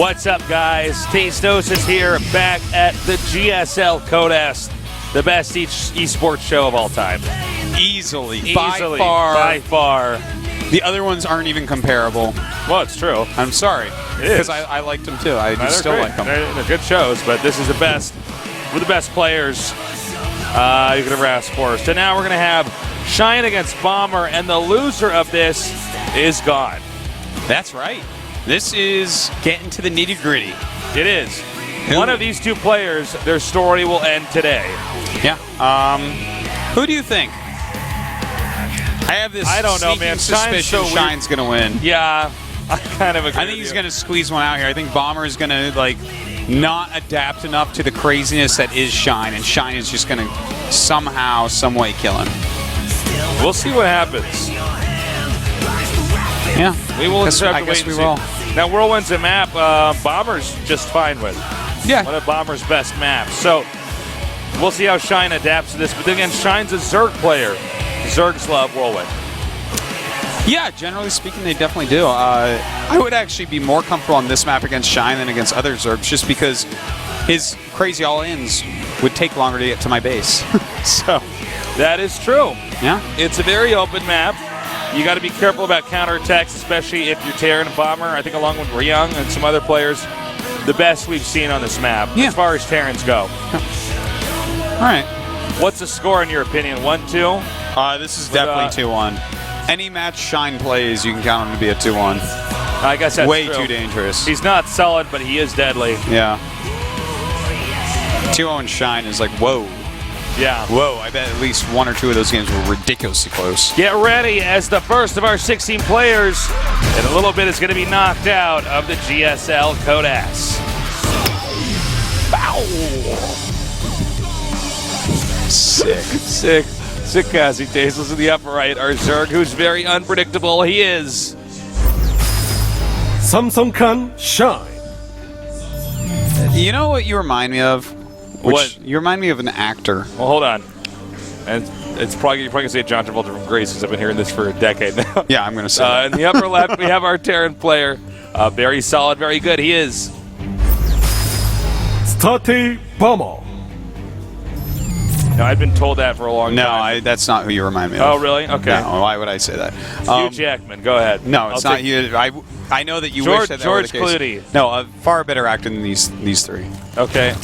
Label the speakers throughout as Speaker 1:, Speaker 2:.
Speaker 1: What's up, guys? Tastosis here, back at the GSL Korea, the best esports show of all time.
Speaker 2: Easily. By far. The other ones aren't even comparable.
Speaker 1: Well, it's true.
Speaker 2: I'm sorry. Because I liked them too. I still like them.
Speaker 1: They're good shows, but this is the best. We're the best players you could ever ask for. So now we're going to have Shine against Bomber, and the loser of this is gone.
Speaker 2: That's right. This is getting to the nitty-gritty.
Speaker 1: It is. One of these two players, their story will end today.
Speaker 2: Yeah. Who do you think? I have this suspicion Shine's going to win.
Speaker 1: Yeah, I kind of agree.
Speaker 2: I think he's going to squeeze one out here. I think Bomber is going to, like, not adapt enough to the craziness that is Shine, and Shine is just going to somehow, some way kill him.
Speaker 1: We'll see what happens.
Speaker 2: Yeah,
Speaker 1: we will.
Speaker 2: I guess we will.
Speaker 1: Now, Whirlwind's a map Bomber's just fine with.
Speaker 2: Yeah.
Speaker 1: One of Bomber's best maps. So we'll see how Shine adapts to this. But then again, Shine's a Zerg player. Zergs love Whirlwind.
Speaker 2: Yeah, generally speaking, they definitely do. I would actually be more comfortable on this map against Shine than against other Zergs, just because his crazy all-ins would take longer to get to my base. So
Speaker 1: that is true.
Speaker 2: Yeah.
Speaker 1: It's a very open map. You got to be careful about counterattacks, especially if you're Terran and Bomber. I think along with Ryung and some other players, the best we've seen on this map as far as Terrans go.
Speaker 2: All right.
Speaker 1: What's the score in your opinion? 1-2?
Speaker 2: This is definitely 2-1. Any match Shine plays, you can count him to be a 2-1.
Speaker 1: I guess that's
Speaker 2: way
Speaker 1: true.
Speaker 2: Too dangerous.
Speaker 1: He's not solid, but he is deadly.
Speaker 2: Yeah. 2-0 Shine is like, whoa.
Speaker 1: Yeah.
Speaker 2: Whoa, I bet at least one or two of those games were ridiculously close.
Speaker 1: Get ready, as the first of our 16 players in a little bit is going to be knocked out of the GSL Korea. Bow! Sick Cassie Tasteless in the upper right. Our Zerg, who's very unpredictable. He is Samsung-kan Shine.
Speaker 2: You know what you remind me of? You remind me of an actor.
Speaker 1: Well, hold on. And you're probably going to say John Travolta from Grease, because I've been hearing this for a decade now.
Speaker 2: Yeah, I'm going to say that.
Speaker 1: In the upper left, we have our Terran player. Very solid, very good. He is Starty Bomber. No, I've been told that for a long time.
Speaker 2: No, that's not who you remind me of.
Speaker 1: Oh, really? Okay.
Speaker 2: No, why would I say that?
Speaker 1: Hugh Jackman, go ahead.
Speaker 2: No, it's not you. I know that you wish that were the case.
Speaker 1: George Clooney.
Speaker 2: No, a far better actor than these three.
Speaker 1: Okay.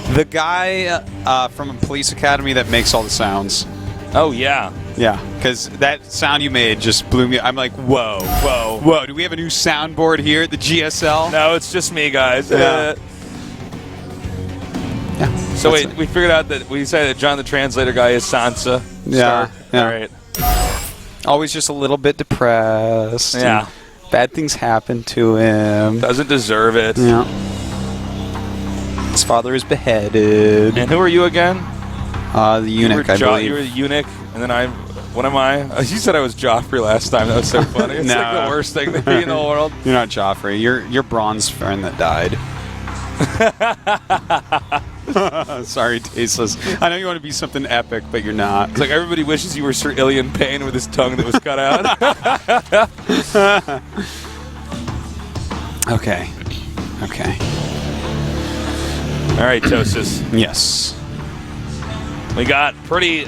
Speaker 2: The guy from a police academy that makes all the sounds.
Speaker 1: Oh, yeah.
Speaker 2: Yeah, because that sound you made just blew me. I'm like, whoa, whoa, whoa. Do we have a new soundboard here at the GSL?
Speaker 1: No, it's just me, guys.
Speaker 2: Yeah.
Speaker 1: So wait, we figured out that we said that John the Translator guy is Sansa.
Speaker 2: Yeah.
Speaker 1: All right.
Speaker 2: Always just a little bit depressed.
Speaker 1: Yeah.
Speaker 2: Bad things happen to him.
Speaker 1: Doesn't deserve it.
Speaker 2: Yeah. His father is beheaded.
Speaker 1: And who are you again?
Speaker 2: The eunuch, I believe.
Speaker 1: You were the eunuch, and then what am I? You said I was Joffrey last time. That was so funny. It's like the worst thing to be in the whole world.
Speaker 2: You're not Joffrey. You're Bronn's friend that died. Sorry, Tasteless. I know you want to be something epic, but you're not.
Speaker 1: It's like everybody wishes you were Sir Ilian Payne with his tongue that was cut out.
Speaker 2: Okay.
Speaker 1: All right, Tosis.
Speaker 2: Yes.
Speaker 1: We got pretty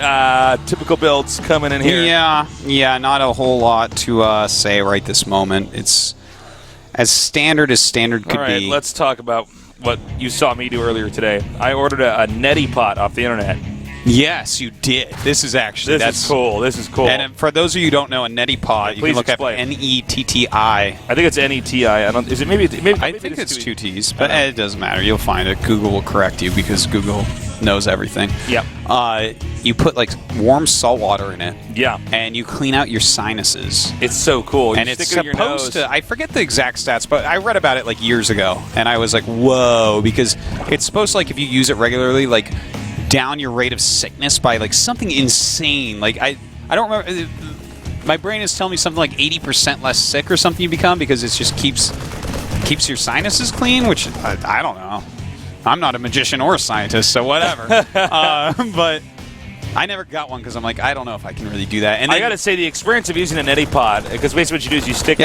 Speaker 1: typical builds coming in here.
Speaker 2: Yeah, not a whole lot to say right this moment. It's as standard could be.
Speaker 1: All right, let's talk about what you saw me do earlier today. I ordered a neti pot off the internet.
Speaker 2: Yes, you did. This is actually
Speaker 1: This is cool.
Speaker 2: And for those of you who don't know, a neti pot, you can look
Speaker 1: explain.
Speaker 2: up Netti.
Speaker 1: I think it's Neti. Is it maybe
Speaker 2: I think it's two T's, but it doesn't matter. You'll find it. Google will correct you because Google knows everything.
Speaker 1: Yep.
Speaker 2: You put like warm salt water in it.
Speaker 1: Yeah.
Speaker 2: And you clean out your sinuses.
Speaker 1: It's so cool.
Speaker 2: And it's supposed to, I forget the exact stats, but I read about it like years ago, and I was like, whoa, because it's supposed to, like, if you use it regularly, like, down your rate of sickness by like something insane. Like I don't remember. My brain is telling me something like 80% less sick or something you become because it just keeps your sinuses clean, which I don't know. I'm not a magician or a scientist, so whatever. But I never got one because I'm like, I don't know if I can really do that. And
Speaker 1: I
Speaker 2: then,
Speaker 1: got to say, the experience of using a neti pot, because basically what you do is you stick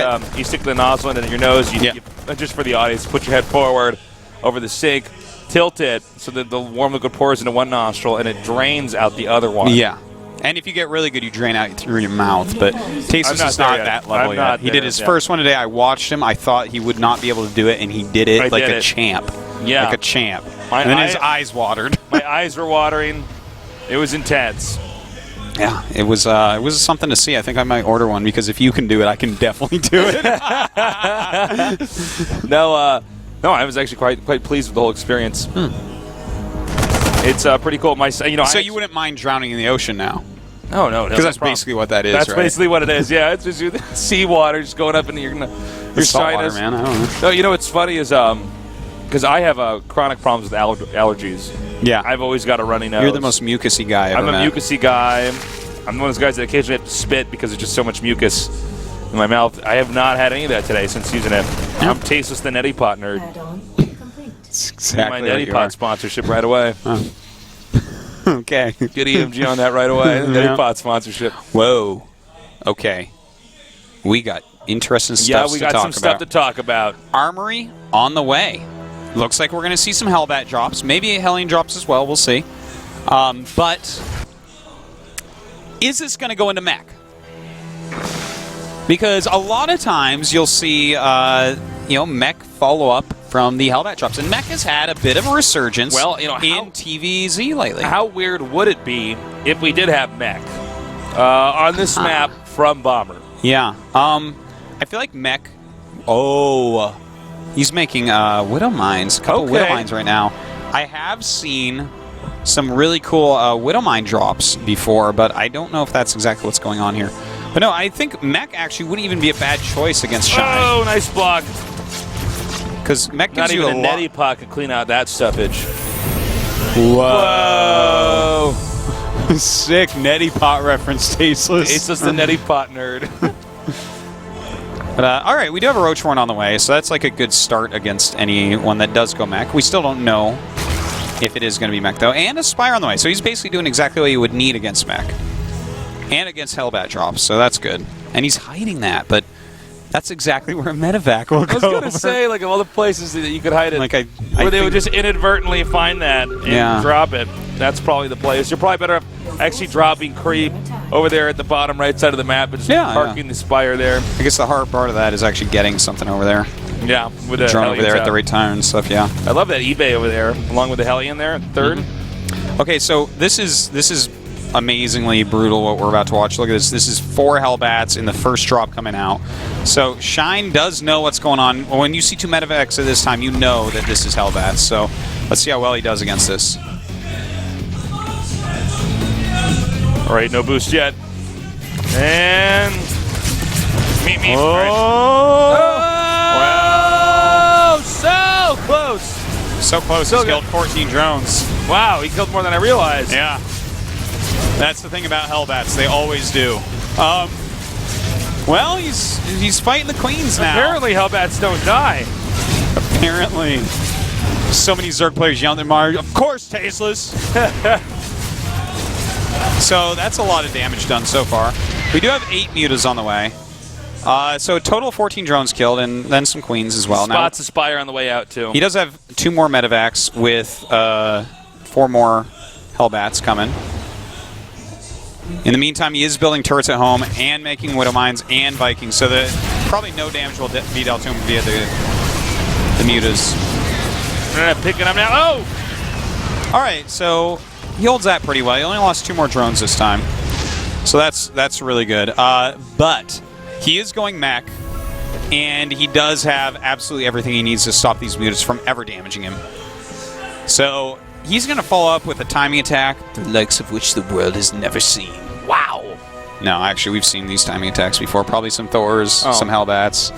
Speaker 1: the nozzle in your nose, you, just for the audience, put your head forward over the sink, tilt it so that the warm liquid pours into one nostril and it drains out the other one.
Speaker 2: Yeah. And if you get really good, you drain out through your mouth. But Tasteless is not that level yet. He did his first one today. I watched him. I thought he would not be able to do it, and he did it like a champ.
Speaker 1: Yeah.
Speaker 2: Like a champ. And then his eyes watered.
Speaker 1: My eyes were watering. It was intense.
Speaker 2: Yeah, it was something to see. I think I might order one because if you can do it, I can definitely do it.
Speaker 1: No, I was actually quite pleased with the whole experience. It's pretty cool. So
Speaker 2: you wouldn't mind drowning in the ocean now?
Speaker 1: No,
Speaker 2: because that's basically what that is.
Speaker 1: That's
Speaker 2: right?
Speaker 1: basically what it is. Yeah, it's just seawater just going up into your
Speaker 2: saltwater, man. I don't know.
Speaker 1: No, you know what's funny is because I have chronic problems with allergies.
Speaker 2: Yeah,
Speaker 1: I've always got a runny nose.
Speaker 2: You're the most mucusy guy I've ever met.
Speaker 1: I'm a mucusy guy. I'm one of those guys that occasionally have to spit because there's just so much mucus in my mouth. I have not had any of that today since using it. Yeah. I'm Tasteless the neti pot nerd.
Speaker 2: That's exactly
Speaker 1: my neti pot sponsorship right away.
Speaker 2: Okay.
Speaker 1: Get EMG on that right away. Neti pot sponsorship.
Speaker 2: Whoa. Okay. We got interesting stuff to talk about.
Speaker 1: Yeah, we got some stuff to talk about.
Speaker 2: Armory on the way. Looks like we're going to see some Hellbat drops. Maybe Hellion drops as well. We'll see. But is this going to go into mech? Because a lot of times you'll see, mech follow up from the Hellbat drops, and mech has had a bit of a resurgence. In TVZ lately. How
Speaker 1: weird would it be if we did have mech on this map from Bomber?
Speaker 2: Yeah. I feel like mech. Oh, he's making Widow Mines. A couple Widow Mines right now. I have seen some really cool Widow Mine drops before, but I don't know if that's exactly what's going on here. But no, I think mech actually wouldn't even be a bad choice against Shine.
Speaker 1: Oh, nice block.
Speaker 2: Because mech gives you a lot.
Speaker 1: Not even a neti pot could clean out that stuffage.
Speaker 2: Whoa. Sick neti pot reference, Tasteless.
Speaker 1: Tasteless the neti pot nerd.
Speaker 2: But, all right, we do have a Roachhorn on the way, so that's like a good start against anyone that does go mech. We still don't know if it is going to be mech, though. And a Spire on the way, so he's basically doing exactly what you would need against mech. And against Hellbat drops, so that's good. And he's hiding that, but that's exactly where a medevac will go.
Speaker 1: I was going to say, like, of all the places that you could hide it,
Speaker 2: like
Speaker 1: where they would just inadvertently find that and drop it. That's probably the place. You're probably better off actually dropping creep over there at the bottom right side of the map, but just parking the Spire there.
Speaker 2: I guess the hard part of that is actually getting something over there.
Speaker 1: Yeah, with the
Speaker 2: drone over there at the right time and stuff. Yeah,
Speaker 1: I love that eBay over there, along with the Hellion there, third.
Speaker 2: Okay, so this is amazingly brutal what we're about to watch. Look at this. This is 4 Hellbats in the first drop coming out. So Shine does know what's going on. When you see 2 medevacs at this time, you know that this is Hellbats. So let's see how well he does against this.
Speaker 1: All right, no boost yet. And meet. Wow, so close.
Speaker 2: So close. He's killed 14 drones.
Speaker 1: Wow, he killed more than I realized.
Speaker 2: Yeah. That's the thing about Hellbats. They always do. Well, he's fighting the queens now.
Speaker 1: Apparently Hellbats don't die.
Speaker 2: Apparently. So many Zerg players yelling at Mario. Of course, Tasteless. So that's a lot of damage done so far. We do have 8 mutas on the way. So a total of 14 drones killed, and then some queens as well.
Speaker 1: Spots a Spire on the way out, too.
Speaker 2: He does have 2 more medevacs with 4 more Hellbats coming. In the meantime, he is building turrets at home and making Widow Mines and Vikings, so that probably no damage will be dealt to him via the mutas.
Speaker 1: Picking up now. Oh!
Speaker 2: All right, so he holds that pretty well. He only lost 2 more drones this time, so that's really good. But he is going mech, and he does have absolutely everything he needs to stop these mutas from ever damaging him. So he's going to follow up with a timing attack, the likes of which the world has never seen. Wow. No, actually, we've seen these timing attacks before. Probably some Thors, some Hellbats.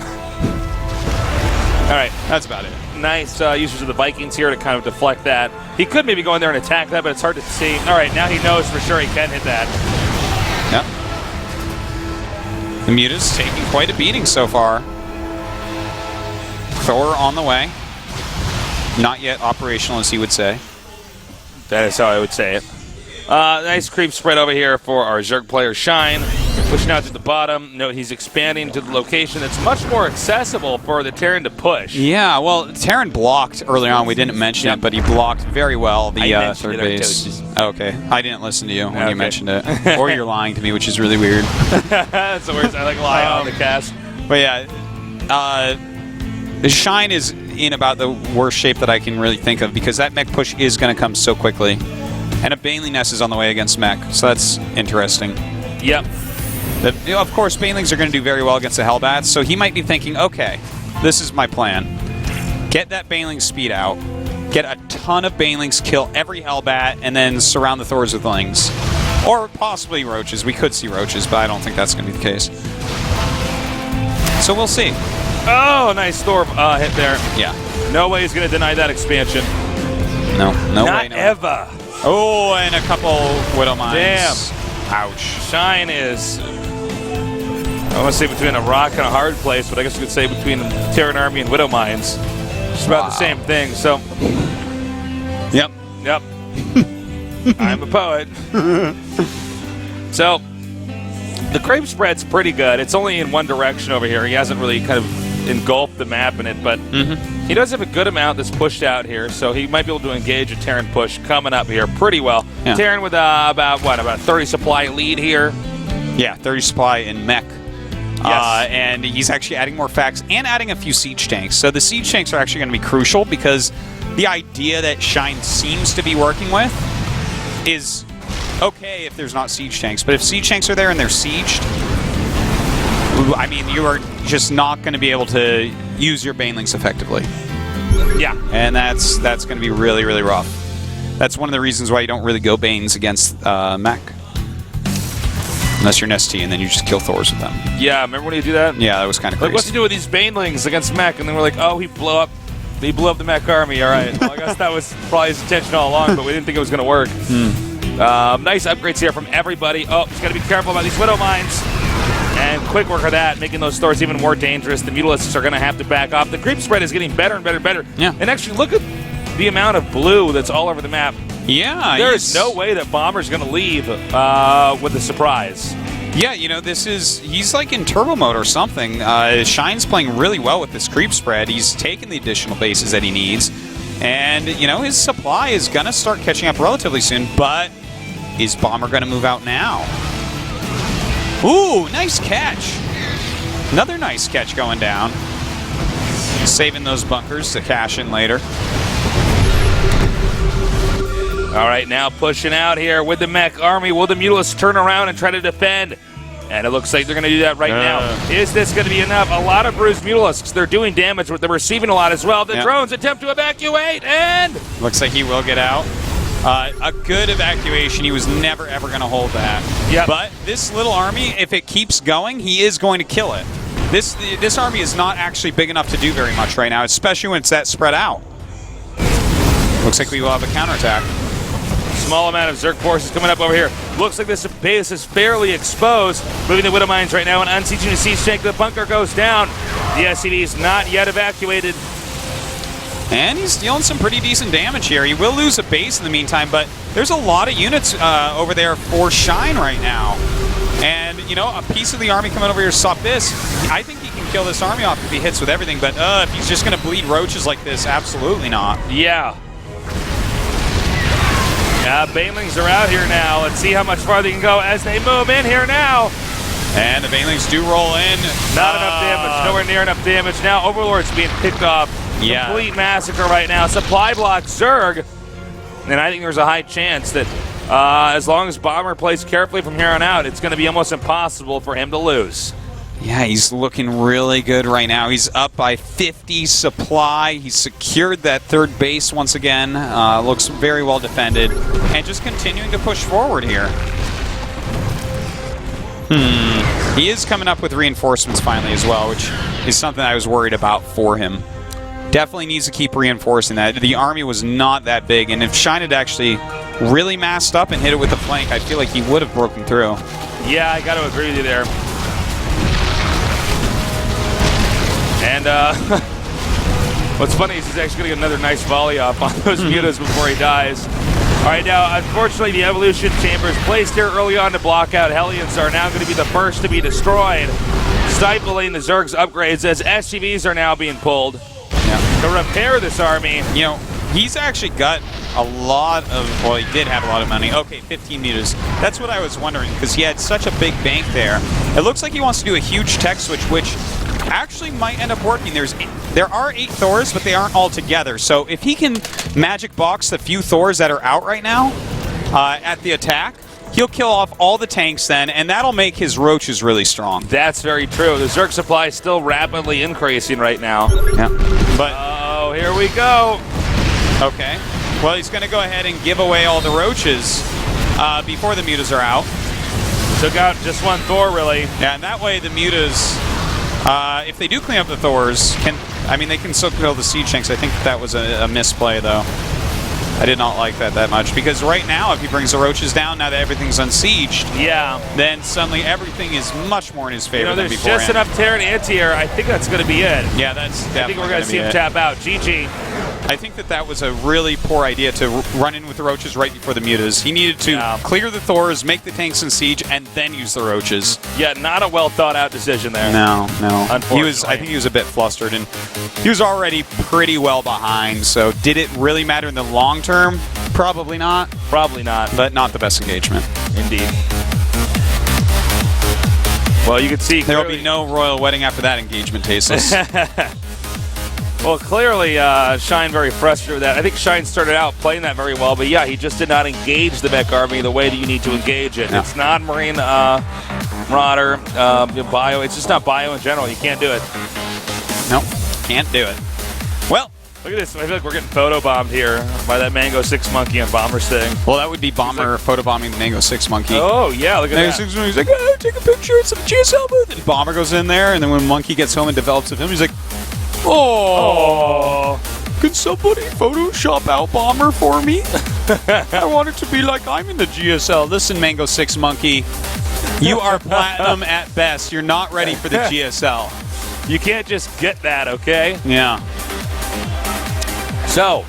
Speaker 1: All right, that's about it. Nice usage of the Vikings here to kind of deflect that. He could maybe go in there and attack that, but it's hard to see. All right, now he knows for sure he can hit that.
Speaker 2: Yep. The muta's taking quite a beating so far. Thor on the way. Not yet operational, as he would say.
Speaker 1: That is how I would say it. Nice creep spread over here for our Zerg player Shine. Pushing out to the bottom. Note he's expanding to the location that's much more accessible for the Terran to push.
Speaker 2: Yeah, well, Terran blocked early on. We didn't mention it, but he blocked very well the third base. Okay, I didn't listen to you when you mentioned it. Or you're lying to me, which is really weird.
Speaker 1: That's the worst. I like lying on the cast.
Speaker 2: But yeah, Shine is in about the worst shape that I can really think of because that mech push is going to come so quickly. And a Baneling Nest is on the way against mech, so that's interesting.
Speaker 1: Yep.
Speaker 2: Of course, Banelings are going to do very well against the Hellbats, so he might be thinking, okay, this is my plan. Get that Baneling speed out, get a ton of Banelings, kill every Hellbat, and then surround the Thors with Lings. Or possibly Roaches. We could see Roaches, but I don't think that's going to be the case. So we'll see.
Speaker 1: Oh, nice Thor hit there.
Speaker 2: Yeah.
Speaker 1: No way he's going to deny that expansion.
Speaker 2: No
Speaker 1: Not
Speaker 2: way.
Speaker 1: ever.
Speaker 2: Oh, and a couple Widow Mines.
Speaker 1: Damn.
Speaker 2: Ouch.
Speaker 1: Shine is, I want to say between a rock and a hard place, but I guess you could say between Terran Army and Widow Mines. It's about the same thing, so.
Speaker 2: Yep.
Speaker 1: I'm a poet. So, the creep spread's pretty good. It's only in one direction over here. He hasn't really kind of engulfed the map in it, but he does have a good amount that's pushed out here, so he might be able to engage a Terran push coming up here pretty well. Yeah. Terran with about a 30 supply lead here.
Speaker 2: Yeah, 30 supply in mech.
Speaker 1: Yes.
Speaker 2: And he's actually adding more facts and adding a few siege tanks. So the siege tanks are actually going to be crucial because the idea that Shine seems to be working with is okay if there's not siege tanks, but if siege tanks are there and they're sieged, I mean, you are just not going to be able to use your Banelings effectively.
Speaker 1: Yeah.
Speaker 2: And that's going to be really, really rough. That's one of the reasons why you don't really go Banes against mech. Unless you're an ST, and then you just kill Thors with them.
Speaker 1: Yeah, remember when you do that?
Speaker 2: Yeah, that was kind of crazy.
Speaker 1: Like, what's he do with these Banelings against mech? And then we're like, oh, he blew up the mech army. All right. Well, I guess that was probably his intention all along, but we didn't think it was going to work. Nice upgrades here from everybody. Oh, he's got to be careful about these Widow Mines. And quick work of that, making those Thors even more dangerous. The Mutalisks are going to have to back off. The creep spread is getting better and better and better.
Speaker 2: Yeah.
Speaker 1: And actually, look at the amount of blue that's all over the map.
Speaker 2: Yeah.
Speaker 1: There is no way that Bomber's going to leave with a surprise.
Speaker 2: Yeah, you know, he's like in turbo mode or something. Shine's playing really well with this creep spread. He's taken the additional bases that he needs. And, you know, his supply is going to start catching up relatively soon. But is Bomber going to move out now? Ooh, nice catch. Another nice catch going down. Saving those bunkers to cash in later.
Speaker 1: All right, now pushing out here with the mech army. Will the Mutalisks turn around and try to defend? And it looks like they're going to do that right now. Is this going to be enough? A lot of bruised Mutalisks. They're doing damage, but they're receiving a lot as well. The drones attempt to evacuate, and...
Speaker 2: Looks like he will get out. A good evacuation. He was never, ever going to hold that.
Speaker 1: Yep.
Speaker 2: But this little army, if it keeps going, he is going to kill it. This army is not actually big enough to do very much right now, especially when it's that spread out. Looks like we will have a counterattack.
Speaker 1: Small amount of Zerg forces coming up over here. Looks like this base is fairly exposed. Moving the Widow Mines right now and unsieging the siege tank. The bunker goes down. The SCV is not yet evacuated.
Speaker 2: And he's dealing some pretty decent damage here. He will lose a base in the meantime, but there's a lot of units over there for Shine right now. And, you know, a piece of the army coming over here to stop this. I think he can kill this army off if he hits with everything, but if he's just going to bleed Roaches like this, absolutely not.
Speaker 1: Yeah. Banelings are out here now. Let's see how much farther they can go as they move in here now.
Speaker 2: And the Banelings do roll in.
Speaker 1: Not enough damage. Nowhere near enough damage. Now Overlord's being picked off.
Speaker 2: Yeah.
Speaker 1: Complete massacre right now. Supply block Zerg. And I think there's a high chance that as long as Bomber plays carefully from here on out, it's going to be almost impossible for him to lose.
Speaker 2: Yeah, he's looking really good right now. He's up by 50 supply. He's secured that third base once again. Looks very well defended. And just continuing to push forward here. He is coming up with reinforcements finally as well, which is something I was worried about for him. Definitely needs to keep reinforcing that. The army was not that big, and if Shine had actually really masked up and hit it with the flank, I feel like he would have broken through.
Speaker 1: Yeah, I got to agree with you there. And what's funny is he's actually going to get another nice volley off on those mutas before he dies. All right, now, unfortunately, the Evolution Chambers placed here early on to block out Hellions are now going to be the first to be destroyed, stifling the Zerg's upgrades as SCVs are now being pulled to repair this army.
Speaker 2: You know, he's actually got a lot of, well, he did have a lot of money. Okay, 15 meters. That's what I was wondering, because he had such a big bank there. It looks like he wants to do a huge tech switch, which actually might end up working. There are 8 Thors, but they aren't all together. So if he can magic box the few Thors that are out right now at the attack, he'll kill off all the tanks then, and that'll make his roaches really strong.
Speaker 1: That's very true. The Zerg supply is still rapidly increasing right now.
Speaker 2: Yeah. But
Speaker 1: oh, here we go.
Speaker 2: Okay. Well, he's going to go ahead and give away all the roaches before the mutas are out.
Speaker 1: Took out just one Thor, really.
Speaker 2: Yeah, and that way the mutas, if they do clean up the Thors, they can still kill the siege tanks. I think that was a misplay, though. I did not like that much, because right now, if he brings the roaches down, now that everything's unsieged, then suddenly everything is much more in his favor than
Speaker 1: there's
Speaker 2: beforehand.
Speaker 1: just enough Terran anti-air. I think that's going to be it.
Speaker 2: Yeah, that's definitely
Speaker 1: I think we're going to see him tap out. GG.
Speaker 2: I think that was a really poor idea to run in with the roaches right before the mutas. He needed to clear the Thors, make the tanks in siege, and then use the roaches.
Speaker 1: Yeah, not a well thought out decision there.
Speaker 2: No.
Speaker 1: Unfortunately.
Speaker 2: I think he was a bit flustered, and he was already pretty well behind. So did it really matter in the long term? Probably not.
Speaker 1: Probably not.
Speaker 2: But not the best engagement.
Speaker 1: Indeed. Well, you can see
Speaker 2: there will be no royal wedding after that engagement, Tasteless.
Speaker 1: Well, clearly, Shine very frustrated with that. I think Shine started out playing that very well, but yeah, he just did not engage the mech army the way that you need to engage it.
Speaker 2: No.
Speaker 1: It's not Marine Marauder, Bio. It's just not Bio in general. You can't do it.
Speaker 2: Nope, can't do it. Well,
Speaker 1: look at this. I feel like we're getting photobombed here by that MANGOSIX monkey on Bomber's thing.
Speaker 2: Well, that would be Bomber photobombing the MANGOSIX monkey.
Speaker 1: Oh, yeah, look at that.
Speaker 2: MANGOSIX, he's like, oh, take a picture. It's a GSL booth. And Bomber goes in there, and then when Monkey gets home and develops of him, he's like, oh, can somebody Photoshop out Bomber for me? I want it to be like I'm in the GSL. Listen, MANGOSIX monkey, you are platinum at best. You're not ready for the GSL.
Speaker 1: You can't just get that, okay?
Speaker 2: Yeah.
Speaker 1: So,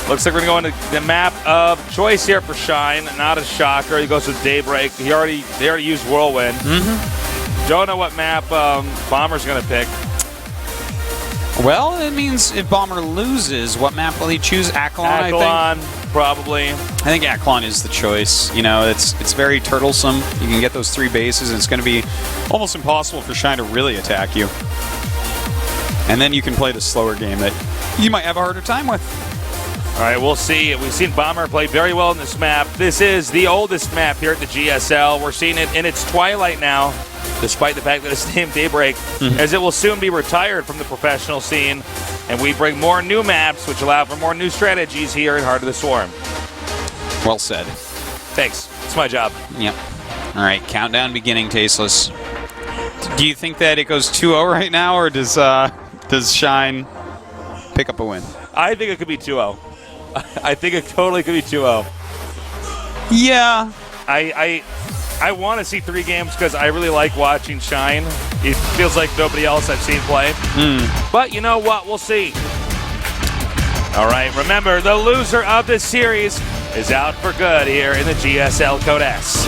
Speaker 1: looks like we're going to go into the map of choice here for Shine. Not a shocker. He goes with Daybreak. They already used Whirlwind. Don't know what map Bomber's going to pick.
Speaker 2: Well, it means if Bomber loses, what map will he choose? Aklon, I think?
Speaker 1: Probably.
Speaker 2: I think Aklon is the choice. You know, it's very turtlesome. You can get those 3 bases, and it's going to be almost impossible for Shine to really attack you. And then you can play the slower game that you might have a harder time with.
Speaker 1: All right, we'll see. We've seen Bomber play very well in this map. This is the oldest map here at the GSL. We're seeing it in its twilight now, despite the fact that it's named Daybreak, as it will soon be retired from the professional scene. And we bring more new maps, which allow for more new strategies here in Heart of the Swarm.
Speaker 2: Well said.
Speaker 1: Thanks. It's my job.
Speaker 2: Yep. All right, countdown beginning, Tasteless. Do you think that it goes 2-0 right now, or does Shine pick up a win?
Speaker 1: I think it could be 2-0. I think it totally could be 2-0.
Speaker 2: Yeah.
Speaker 1: I want to see 3 games because I really like watching Shine. It feels like nobody else I've seen play. But you know what? We'll see. All right, remember, the loser of this series is out for good here in the GSL Code S.